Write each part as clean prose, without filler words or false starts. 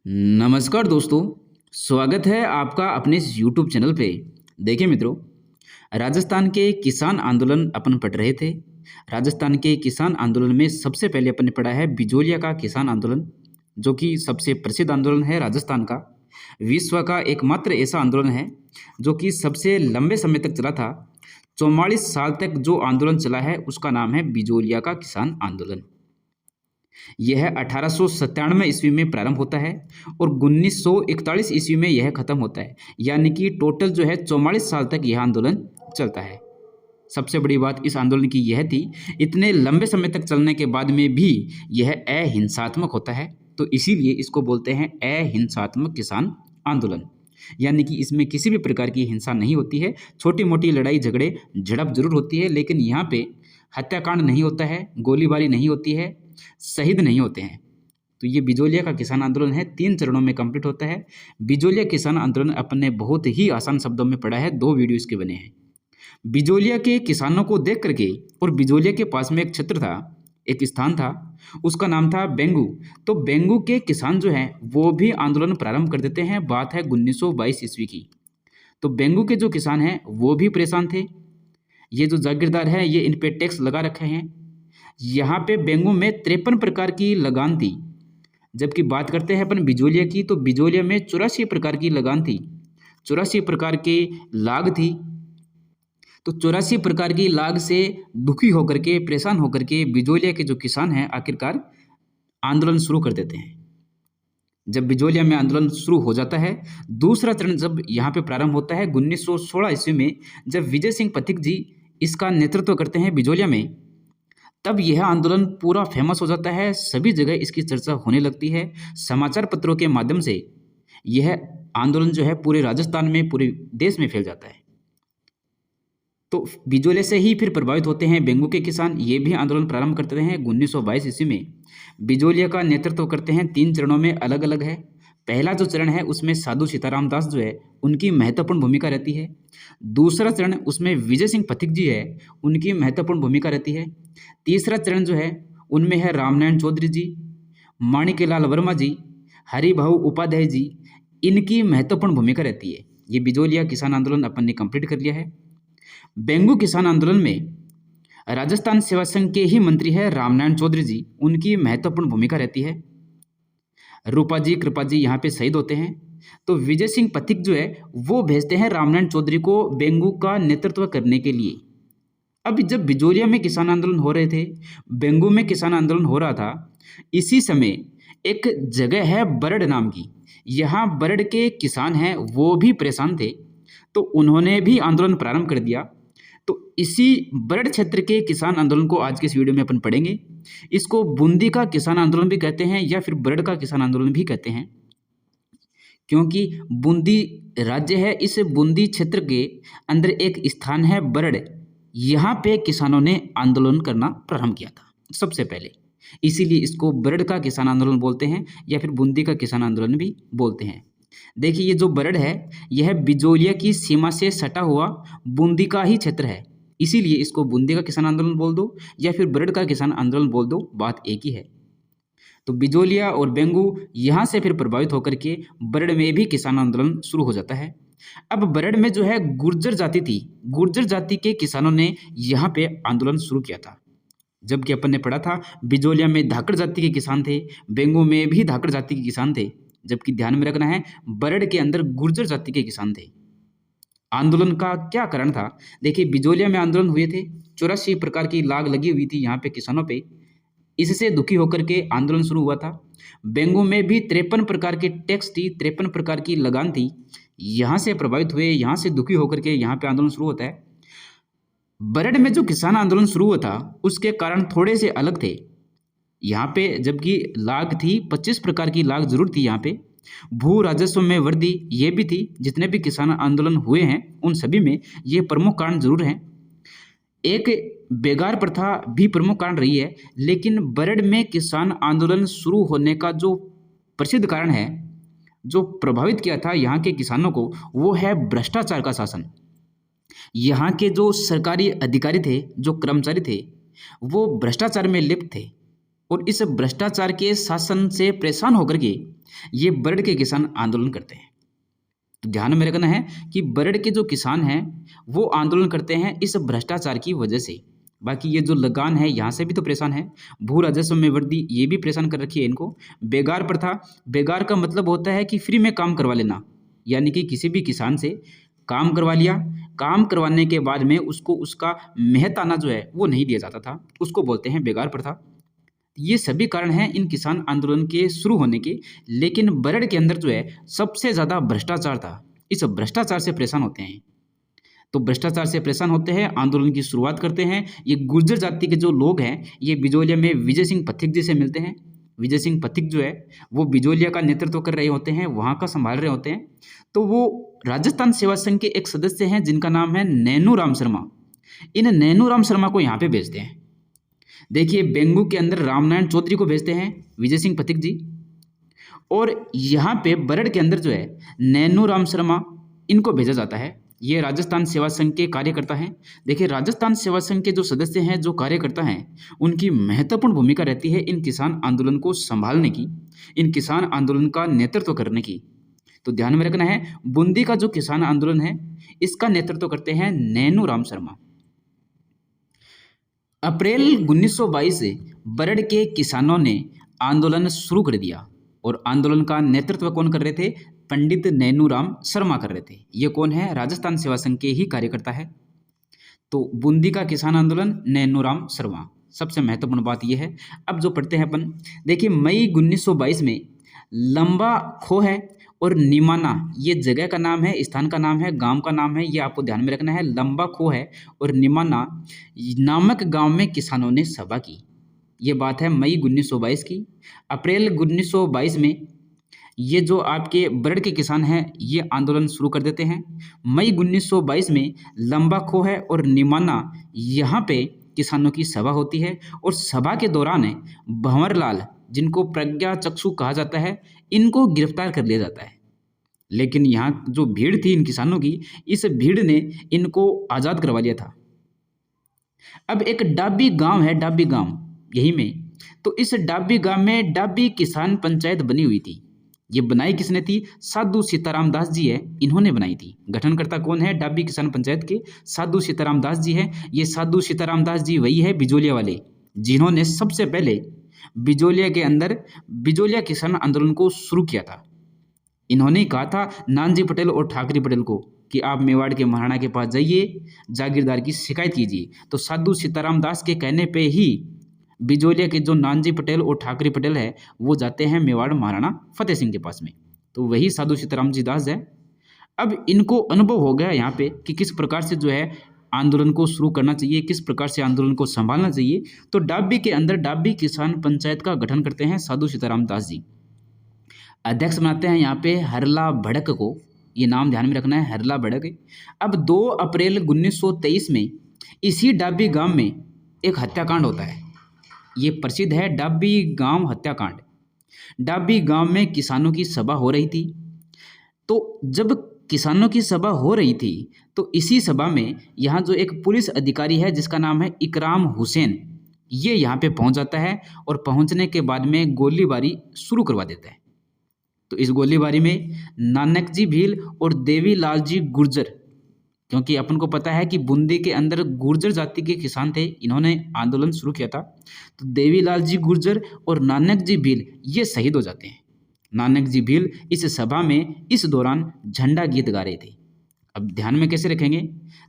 नमस्कार दोस्तों, स्वागत है आपका अपने इस यूट्यूब चैनल पे। देखिए मित्रों, राजस्थान के किसान आंदोलन अपन पढ़ रहे थे। राजस्थान के किसान आंदोलन में सबसे पहले अपन ने पढ़ा है बिजोलिया का किसान आंदोलन, जो कि सबसे प्रसिद्ध आंदोलन है राजस्थान का। विश्व का एकमात्र ऐसा आंदोलन है जो कि सबसे लंबे समय तक चला था। 44 साल तक जो आंदोलन चला है उसका नाम है बिजोलिया का किसान आंदोलन। यह 1897 ईस्वी में प्रारंभ होता है और 1941 ईस्वी में यह खत्म होता है। यानी कि टोटल जो है 44 साल तक यह आंदोलन चलता है। सबसे बड़ी बात इस आंदोलन की यह थी, इतने लंबे समय तक चलने के बाद में भी यह अहिंसात्मक होता है, तो इसीलिए इसको बोलते हैं अहिंसात्मक किसान आंदोलन। यानी कि इसमें किसी भी प्रकार की हिंसा नहीं होती है। छोटी मोटी लड़ाई झगड़े झड़प जरूर होती है, लेकिन यहाँ पे हत्याकांड नहीं होता है, गोलीबारी नहीं होती है, शहीद नहीं होते हैं। तो ये बिजोलिया का किसान आंदोलन है, 3 चरणों में कंप्लीट होता है। बिजोलिया किसान आंदोलन अपने बहुत ही आसान शब्दों में पढ़ा है, 2 वीडियो इसके बने हैं। बिजोलिया के किसानों को देख करके, और बिजोलिया के पास में एक क्षेत्र था, एक स्थान था, उसका नाम था बेंगू। तो बेंगू के किसान जो हैं वो भी आंदोलन प्रारंभ कर देते हैं। बात है 1922 ईस्वी की। तो बेंगू के जो किसान हैं वो भी परेशान थे। ये जो जागीरदार है ये इन पे टैक्स लगा रखे हैं। यहाँ पे बेंगू में 53 प्रकार की लगान थी। जबकि बात करते हैं अपन बिजोलिया की, तो बिजोलिया में 84 प्रकार की लगान थी, 84 प्रकार की लाग थी। तो 84 प्रकार की लाग से दुखी होकर के, परेशान होकर के बिजोलिया के जो किसान हैं आखिरकार आंदोलन शुरू कर देते हैं। जब बिजोलिया में आंदोलन शुरू हो जाता है, दूसरा चरण जब यहाँ पे प्रारंभ होता है 1916 ईस्वी में, जब विजय सिंह पथिक जी इसका नेतृत्व करते हैं बिजोलिया में, तब यह आंदोलन पूरा फेमस हो जाता है। सभी जगह इसकी चर्चा होने लगती है। समाचार पत्रों के माध्यम से यह आंदोलन जो है पूरे राजस्थान में, पूरे देश में फैल जाता है। तो बिजोलिया से ही फिर प्रभावित होते हैं बेंगू के किसान। ये भी आंदोलन प्रारंभ करते हैं 1922 ईस्वी में। बिजोलिया का नेतृत्व करते हैं 3 चरणों में, अलग अलग है। पहला जो चरण है उसमें साधु सीताराम दास जो है उनकी महत्वपूर्ण भूमिका रहती है। दूसरा चरण उसमें विजय सिंह पथिक जी है, उनकी महत्वपूर्ण भूमिका रहती है। तीसरा चरण जो है उनमें है रामनारायण चौधरी जी, माणिक्यलाल वर्मा जी, हरिभाऊ उपाध्याय जी, इनकी महत्वपूर्ण भूमिका रहती है। ये बिजोलिया किसान आंदोलन अपन ने कंप्लीट कर लिया है। बेंगू किसान आंदोलन में राजस्थान सेवा संघ के ही मंत्री है रामनारायण चौधरी जी, उनकी महत्वपूर्ण भूमिका रहती है। रूपा जी, कृपा जी यहाँ पे शहीद होते हैं। तो विजय सिंह पथिक जो है वो भेजते हैं रामनारायण चौधरी को बेंगू का नेतृत्व करने के लिए। अब जब बिजोलिया में किसान आंदोलन हो रहे थे, बेंगू में किसान आंदोलन हो रहा था, इसी समय एक जगह है बरड़ नाम की। यहाँ बरड़ के किसान हैं वो भी परेशान थे, तो उन्होंने भी आंदोलन प्रारंभ कर दिया। तो इसी बरड़ क्षेत्र के किसान आंदोलन को आज के इस वीडियो में अपन पढ़ेंगे। इसको बूंदी का किसान आंदोलन भी कहते हैं या फिर बरड़ का किसान आंदोलन भी कहते हैं, क्योंकि बूंदी राज्य है, इस बूंदी क्षेत्र के अंदर एक स्थान है बरड़। यहाँ पे किसानों ने आंदोलन करना प्रारंभ किया था सबसे पहले, इसीलिए इसको बरड़ का किसान आंदोलन बोलते हैं या फिर बूंदी का किसान आंदोलन भी बोलते हैं। देखिए ये जो बरड़ है यह बिजोलिया की सीमा से सटा हुआ बूंदी का ही क्षेत्र है, इसीलिए इसको बूंदी का किसान आंदोलन बोल दो या फिर बरड़ का किसान आंदोलन बोल दो, बात एक ही है। तो बिजोलिया और बेंगू यहाँ से फिर प्रभावित होकर के बरड़ में भी किसान आंदोलन शुरू हो जाता है। अब बरड़ में जो है गुर्जर जाति थी, गुर्जर जाति के किसानों ने यहाँ पे आंदोलन शुरू किया था। जबकि अपन ने पढ़ा था बिजोलिया में धाकड़ जाति के किसान थे, बेंगू में भी धाकड़ जाति के किसान थे, जबकि ध्यान में रखना है बरड़ के अंदर गुर्जर जाति के किसान थे। आंदोलन का क्या कारण था? देखिए बिजोलिया में आंदोलन हुए थे, 84 प्रकार की लाग लगी हुई थी यहाँ पे किसानों पे, इससे दुखी होकर के आंदोलन शुरू हुआ था। बेंगू में भी 53 प्रकार की टैक्स थी, 53 प्रकार की लगान थी, यहाँ से प्रभावित हुए, यहाँ से दुखी होकर के यहाँ पे आंदोलन शुरू होता है। बरड़ में जो किसान आंदोलन शुरू हुआ था उसके कारण थोड़े से अलग थे। यहाँ पे जबकि लाग थी, 25 प्रकार की लाग जरूर थी, यहाँ पे भू राजस्व में वृद्धि ये भी थी। जितने भी किसान आंदोलन हुए हैं उन सभी में ये प्रमुख कारण जरूर हैं। एक बेगार प्रथा भी प्रमुख कारण रही है, लेकिन बरड़ में किसान आंदोलन शुरू होने का जो प्रसिद्ध कारण है, जो प्रभावित किया था यहाँ के किसानों को, वो है भ्रष्टाचार का शासन। यहाँ के जो सरकारी अधिकारी थे, जो कर्मचारी थे, वो भ्रष्टाचार में लिप्त थे और इस भ्रष्टाचार के शासन से परेशान होकर के ये बरड़ के किसान आंदोलन करते हैं। तो ध्यान में रखना है कि बरड़ के जो किसान हैं वो आंदोलन करते हैं इस भ्रष्टाचार की वजह से। बाकी ये जो लगान है यहाँ से भी तो परेशान है, भू राजस्व में वृद्धि ये भी परेशान कर रखी है इनको। बेगार प्रथा, बेगार का मतलब होता है कि फ्री में काम करवा लेना, यानी कि किसी भी किसान से काम करवा लिया, काम करवाने के बाद में उसको उसका मेहताना जो है वो नहीं दिया जाता था, उसको बोलते हैं बेगार प्रथा। ये सभी कारण हैं इन किसान आंदोलन के शुरू होने के। लेकिन बरड़ के अंदर जो है सबसे ज़्यादा भ्रष्टाचार था, इस भ्रष्टाचार से परेशान होते हैं। तो भ्रष्टाचार से परेशान होते हैं, आंदोलन की शुरुआत करते हैं। ये गुर्जर जाति के जो लोग हैं ये बिजोलिया में विजय सिंह पथिक जी से मिलते हैं। विजय सिंह पथिक जो है वो बिजोलिया का नेतृत्व कर रहे होते हैं, वहाँ का संभाल रहे होते हैं। तो वो राजस्थान सेवा संघ के एक सदस्य हैं जिनका नाम है नैनू राम शर्मा। इन नैनू राम शर्मा को यहाँ पे भेजते हैं। देखिए बेंगू के अंदर रामनारायण चौधरी को भेजते हैं विजय सिंह पथिक जी, और यहाँ पे बरड़ के अंदर जो है नैनू राम शर्मा इनको भेजा जाता है। ये राजस्थान सेवा संघ के कार्यकर्ता हैं। देखिए राजस्थान सेवा संघ के जो सदस्य हैं, जो कार्यकर्ता हैं, उनकी महत्वपूर्ण भूमिका रहती है इन किसान आंदोलन को संभालने की, इन किसान आंदोलन का नेतृत्व करने की। तो ध्यान में रखना है, बूंदी का जो किसान आंदोलन है इसका नेतृत्व करते हैं नैनू राम शर्मा। अप्रैल 1922 से बरड़ के किसानों ने आंदोलन शुरू कर दिया, और आंदोलन का नेतृत्व कौन कर रहे थे? पंडित नैनू राम शर्मा कर रहे थे। ये कौन है? राजस्थान सेवा संघ के ही कार्यकर्ता है। तो बूंदी का किसान आंदोलन नैनू राम शर्मा, सबसे महत्वपूर्ण बात यह है। अब जो पढ़ते हैं अपन, देखिए मई 1922 में लंबा खो है और निमाना, ये जगह का नाम है, स्थान का नाम है, गांव का नाम है, ये आपको ध्यान में रखना है। लंबा खो है और निमाना नामक गांव में किसानों ने सभा की। ये बात है मई 1922 की। अप्रैल 1922 में ये जो आपके बरड़ के किसान हैं ये आंदोलन शुरू कर देते हैं। मई 1922 में लंबा खो है और निमाना यहाँ पे किसानों की सभा होती है, और सभा के दौरान भंवर लाल, जिनको प्रज्ञा चक्षु कहा जाता है, इनको गिरफ्तार कर लिया जाता है। लेकिन यहाँ जो भीड़ थी इन किसानों की, इस भीड़ ने इनको आज़ाद करवा लिया था। अब एक डाबी गांव है, डाबी गांव यही में, तो इस डाबी गांव में डाबी किसान पंचायत बनी हुई थी। ये बनाई किसने थी? साधु सीताराम दास जी है, इन्होंने बनाई थी। गठनकर्ता कौन है डाबी किसान पंचायत के? साधु सीताराम दास जी है। ये साधु सीताराम दास जी वही है बिजोलिया वाले, जिन्होंने सबसे पहले बिजोलिया के अंदर बिजोलिया किसान आंदोलन को शुरू किया था। इन्होंने कहा था नानजी पटेल और ठाकरे पटेल को कि आप मेवाड़ के महाराणा के पास जाइए, जागीरदार की शिकायत कीजिए। तो साधु सीताराम दास के कहने पे ही बिजोलिया के जो नानजी पटेल और ठाकरे पटेल है वो जाते हैं मेवाड़ महाराणा फतेह सिंह के पास में, तो वही साधु सीताराम जी दास है। अब इनको अनुभव हो गया यहाँ पे कि किस प्रकार से जो है आंदोलन को शुरू करना चाहिए, किस प्रकार से आंदोलन को संभालना चाहिए। तो डाबी के अंदर डाबी किसान पंचायत का गठन करते हैं साधु सीताराम दास जी। अध्यक्ष बनाते हैं यहाँ पे हरला भड़क को, ये नाम ध्यान में रखना है, हरला भड़क। अब 2 अप्रैल 1923 में इसी डाबी गांव में एक हत्याकांड होता है। ये प्रसिद्ध है डाबी गांव हत्याकांड। डाबी गांव में किसानों की सभा हो रही थी। तो जब किसानों की सभा हो रही थी तो इसी सभा में यहाँ जो एक पुलिस अधिकारी है जिसका नाम है इकराम हुसैन, ये यहाँ पे पहुँच जाता है, और पहुँचने के बाद में गोलीबारी शुरू करवा देता है। तो इस गोलीबारी में नानक जी भील और देवीलाल जी गुर्जर, क्योंकि अपन को पता है कि बूंदी के अंदर गुर्जर जाति के किसान थे, इन्होंने आंदोलन शुरू किया था। तो देवीलाल जी गुर्जर और नानक जी भील ये शहीद हो जाते हैं। नानक जी भील इस सभा में इस दौरान झंडा गीत गा रहे थे। अब ध्यान में कैसे रखेंगे?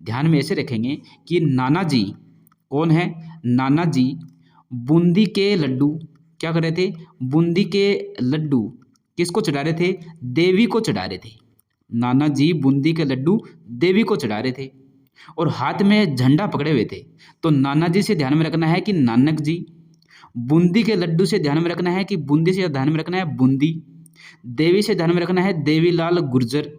ध्यान में ऐसे रखेंगे कि नाना जी कौन है? नाना जी बूंदी के लड्डू क्या कर रहे थे? बूंदी के लड्डू किसको चढ़ा रहे थे? देवी को चढ़ा रहे थे। नाना जी बूंदी के लड्डू देवी को चढ़ा रहे थे और हाथ में झंडा पकड़े हुए थे। तो नाना जी से ध्यान में रखना है कि नानक जी, बूंदी के लड्डू से ध्यान में रखना है कि बूंदी से ध्यान में रखना है बूंदी, देवी से ध्यान में रखना है देवीलाल गुर्जर,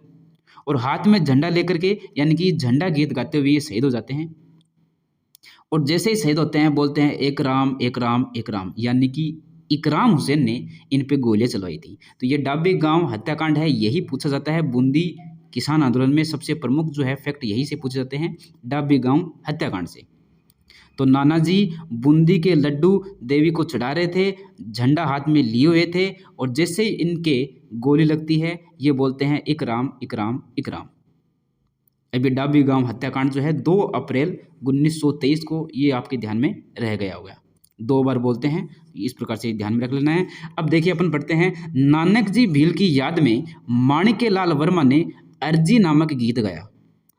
और हाथ में झंडा लेकर के यानी कि झंडा गीत गाते हुए ये शहीद हो जाते हैं। और जैसे ही शहीद होते हैं बोलते हैं एक राम एक राम एक राम, यानी कि इकराम हुसैन ने इन पे गोलियां चलवाई थी। तो ये डाबी गांव हत्याकांड है, यही पूछा जाता है बूंदी किसान आंदोलन में। सबसे प्रमुख जो है फैक्ट यही से पूछे जाते हैं, डाबी गांव हत्याकांड से। तो नाना जी बूंदी के लड्डू देवी को चढ़ा रहे थे, झंडा हाथ में लिए हुए थे और जैसे ही इनके गोली लगती है ये बोलते हैं इकराम इकराम इकराम। अभी डाबी गांव हत्याकांड जो है 2 अप्रैल 1923 को, ये आपके ध्यान में रह गया होगा। 2 बार बोलते हैं, इस प्रकार से ध्यान में रख लेना है। अब देखिए अपन पढ़ते हैं, नानक जी भील की याद में माणिक्यलाल वर्मा ने अर्जी नामक गीत गाया।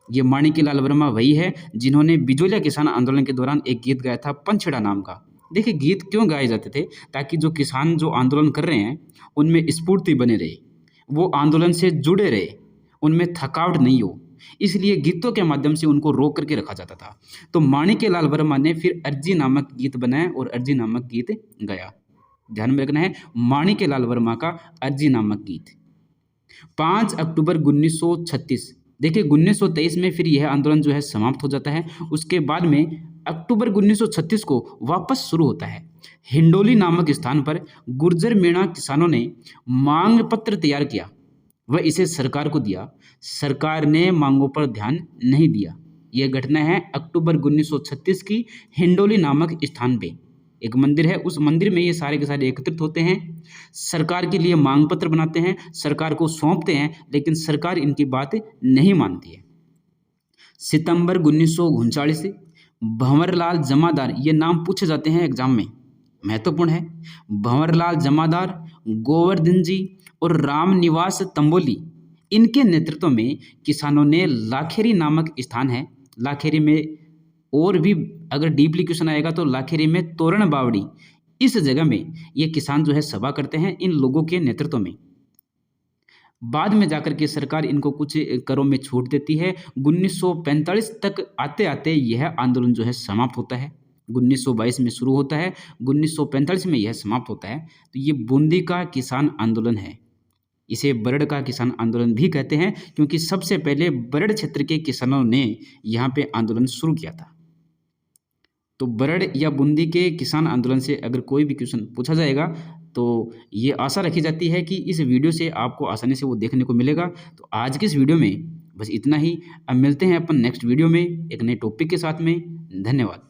ये माणिक्यलाल वर्मा वही है जिन्होंने बिजोलिया किसान आंदोलन के दौरान एक गीत गाया था पंचड़ा नाम का। देखिए गीत क्यों गाए जाते थे, ताकि जो किसान जो आंदोलन कर रहे हैं उनमें स्फूर्ति बने रहे, वो आंदोलन से जुड़े रहे, उनमें थकावट नहीं हो, इसलिए गीतों के माध्यम से उनको रोक करके रखा जाता था। तो माणिक्यलाल वर्मा ने फिर अर्जी नामक गीत बनाया और अर्जी नामक गीत गाया। ध्यान में रखना है, माणिक्यलाल वर्मा का अर्जी नामक गीत। 5 अक्टूबर 1936, देखिए 1923 में फिर यह आंदोलन जो है समाप्त हो जाता है। उसके बाद में अक्टूबर 1936 को वापस शुरू होता है। हिंडोली नामक स्थान पर गुर्जर मेणा किसानों ने मांग पत्र तैयार किया, वह इसे सरकार को दिया। सरकार ने मांगों पर ध्यान नहीं दिया। यह घटना है अक्टूबर 1936 की। हिंडोली नामक स्थान पे एक मंदिर है, उस मंदिर में ये सारे के सारे एकत्रित होते हैं, सरकार के लिए मांग पत्र बनाते हैं, सरकार को सौंपते हैं, लेकिन सरकार इनकी बात नहीं मानती है। सितंबर 1939 से भंवरलाल जमादार, ये नाम पूछे जाते हैं एग्जाम में, महत्वपूर्ण है। भंवरलाल जमादार, गोवर्धन जी और रामनिवास तंबोली, इनके नेतृत्व में किसानों ने लाखेरी नामक स्थान है, लाखेरी में और भी अगर डीपली क्वेश्चन आएगा तो लाखेरी में तोरण बावड़ी, इस जगह में ये किसान जो है सभा करते हैं इन लोगों के नेतृत्व में। बाद में जाकर के सरकार इनको कुछ करों में छूट देती है। 1945 तक आते आते यह आंदोलन जो है समाप्त होता है। 1922 में शुरू होता है, 1945 में यह समाप्त होता है। तो ये बूंदी का किसान आंदोलन है। इसे बरड़ का किसान आंदोलन भी कहते हैं, क्योंकि सबसे पहले बरड़ क्षेत्र के किसानों ने यहाँ पे आंदोलन शुरू किया था। तो बरड़ या बूंदी के किसान आंदोलन से अगर कोई भी क्वेश्चन पूछा जाएगा तो ये आशा रखी जाती है कि इस वीडियो से आपको आसानी से वो देखने को मिलेगा। तो आज के इस वीडियो में बस इतना ही। अब मिलते हैं अपन नेक्स्ट वीडियो में एक नए टॉपिक के साथ में। धन्यवाद।